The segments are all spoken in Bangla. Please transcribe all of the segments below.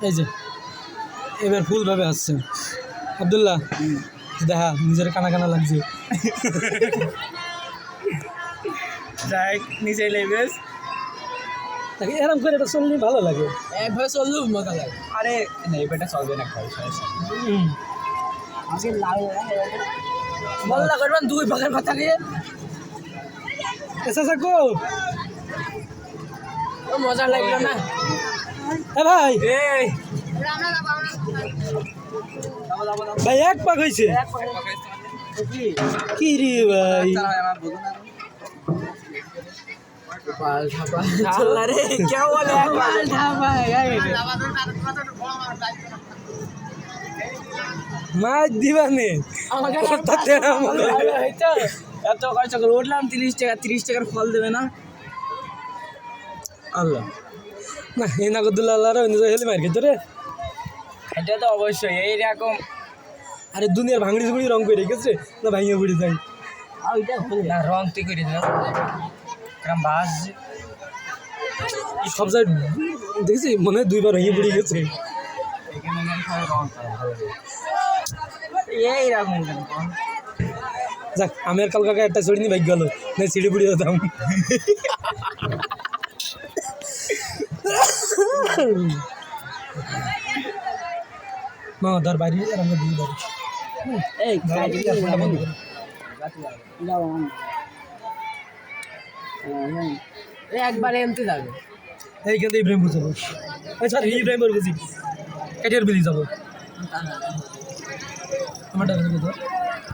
এই যে এবার ফুল ভাবে আসছে আব্দুল্লাহ দেখা নিজের কানা কানা লাগছে নিচে লেবেস এরকম করে এটা চললে ভালো লাগে একভাবে চললেও মজা লাগে আরে না এবারটা চলবে না খাই আজকে মজা করবেন দুই ভাগের কথা নিয়ে এসা সাকো মজা লাগলো না এ ভাই এই ভাই এক পাক হয়েছে কি রে ভাই रे क्या बोले মাছ দিবানে এত খরচা করে উঠলাম 30 টাকার ফল দেবে না আল্লাহ না এই নাগদুল্লাহ আল্লাহ হেলে মার খেতে রে এটা তো অবশ্যই এইরকম আরে দুনিয়ার ভাঙড়ি ঝুড়ি রং করে রেখেছে না ভাঙিয়ে পড়ে যাই না রং তুই করে দিলাম কারণ বাস সব জায়গায় দেখেছি মনে হয় দুইবার ভেঙে পড়ে গেছে এইরকম যাক আমি আর কালকে একটা ছড়ি নিয়ে বাইক গেল না সিঁড়ি পুড়ি যেতাম মা ধর বাড়ি আর আমরা দুই বাড়ি একবারে এমতি যাবে এইখান থেকে ইব্রাহিমপুর যাবো স্যার ইব্রাহিমপুর গেছি কাটিয়ার বিলি যাবো আমার টাকা তো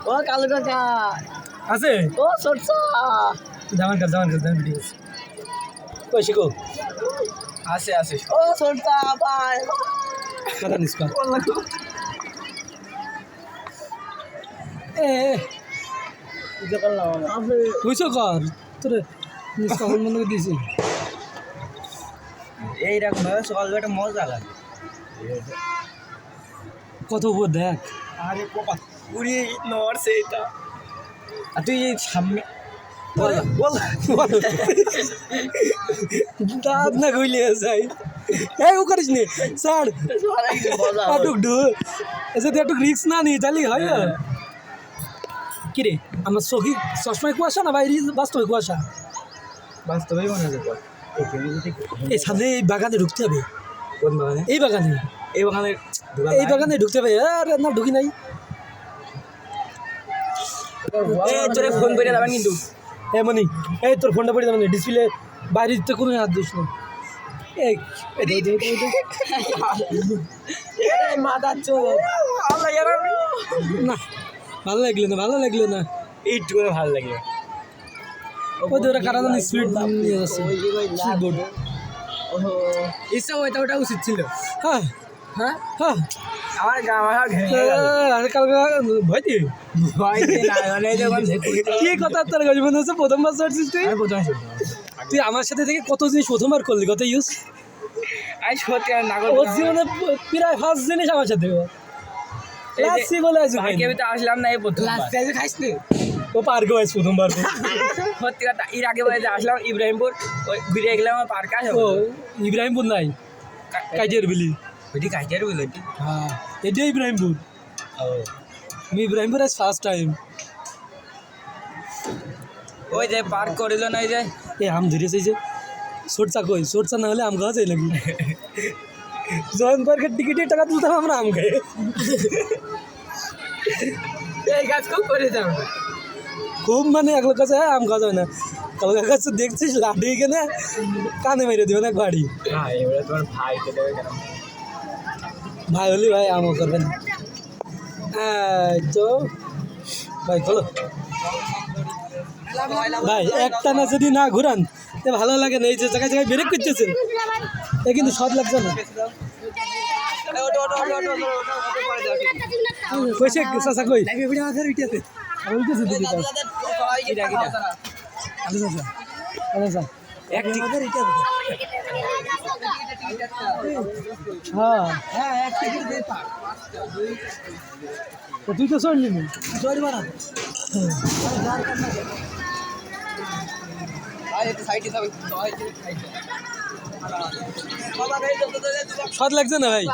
ও কালো কাকা আছে ও সরসা জামান কাজ ভিডিও আছে কই শিখো আছে আছে ও সরসা ভাই কথা নিস কা এ যে করলাম আমি বুঝছো কর তোরে নিস কখন মনে করে দিয়েছি এইরকম ভাবে সকালবেলা মজা লাগে কত উপর দেখ আরে বাবা পুরি নড়ছে এটা আর তুই এই সামনে বল বল দাঁত না কইলে যাই এই ও করিস নে স্যার আটুক ডু এসে তুই একটু রিক্স না নি তাহলে হয় না কি রে আমার চোখে চশমায় কুয়াশা না বাইরে বাস্তবে কুয়াশা বাস্তবেই মনে হচ্ছে এই সামনে এই বাগানে ঢুকতে হবে কোন বাগানে এই বাগানে এই বাগানে ঢুকতে হবে আর না ঢুকি নাই তোরে ফোন করে যাবেন কিন্তু এমনি এই তোর ফোনটা পড়ে যাবে ডিসপ্লে বাইরে দিতে কোনো হাত দিস না এই মাথা চোখ না ভালো লাগলো না একটু করে ভালো লাগে ওই তো ওরা কারা জানি স্পিড নিয়ে যাচ্ছে বোর্ড ইচ্ছা হয়তো ওটা উচিত ছিল হ্যাঁ হ্যাঁ হ্যাঁ আমার কালকে ভয় দিয়ে কি কথা তোর গজ মনে হচ্ছে প্রথমবার চড়ছিস তুই আমার সাথে থেকে কত জিনিস প্রথমবার করলি কত ইউজ সত্যি ওর জীবনে প্রায় ফার্স্ট জিনিস আমার সাথে বলে আছে আসলাম না এই প্রথম খাইস নি ও পার্কে হয়েছে প্রথমবার সত্যি কথা এর আগে বলে আসলাম ইব্রাহিমপুর ওই ঘুরে গেলাম পার্কে আসবো ও ইব্রাহিমপুর নাই কাইটিয়ার বিলি ওইটি কাইটিয়ার বিলি হ্যাঁ এটাই ইব্রাহিমপুর আমি ইব্রাহিমপুর আজ ফার্স্ট টাইম ওই যে পার্ক করিল না এই যে এ আম ধরেছে যে সরচা কই সরচা না হলে আম খাওয়া যায় নাকি জয়েন পার্কের টিকিটের টাকা তুলতাম আমরা আম খাই এই কাজ খুব করে যাও খুব মানে এক লোক কাছে আম খাওয়া যাবে না কালকের কাছে দেখছিস লাঠি কেনে কানে মেরে দিবে না বাড়ি তোমার ভাই ভাই হলি ভাই আমও করবেন তো ভাই চলো ভাই একটা না যদি না ঘুরান তো ভালো লাগে না এই যে জায়গায় জায়গায় ব্রেক করতেছেন এ কিন্তু সৎ লাগছে না কইছে চাচা কই তুই তো চড়লি সাইডে স্বাদ লাগছে না ভাই?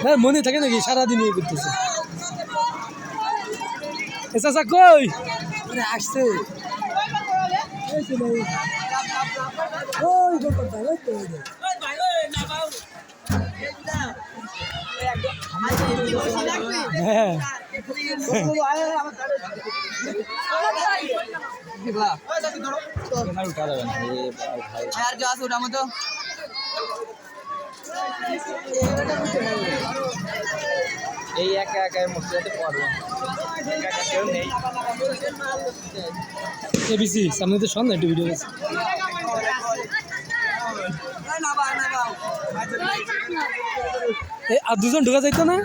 হ্যাঁ মনে থাকে নাকি সারাদিন ইয়ে করতেছে? চাচা কই আসছে? হ্যাঁ আর কেউ আছে ওটার মতো এই একা একা মসজিদে পড়বো একা কেউ নেই এবিসি সামনে তো শোন না একটু ভিডিও আছে আর দুজন ঢোকা যাইতো না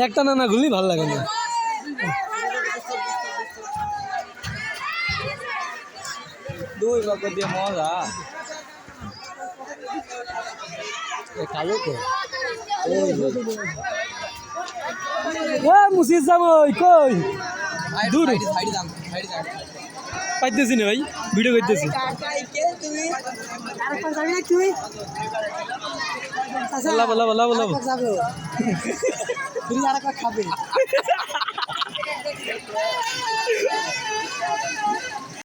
একটা না ঘুরলেই ভালো লাগে না দুই বাক্য দিয়ে মজা কালো তো মুসিদ যাবো কই দূর পাইতেছি না ভাই ভিডিও করতেছি বলা বলা বলা খাবে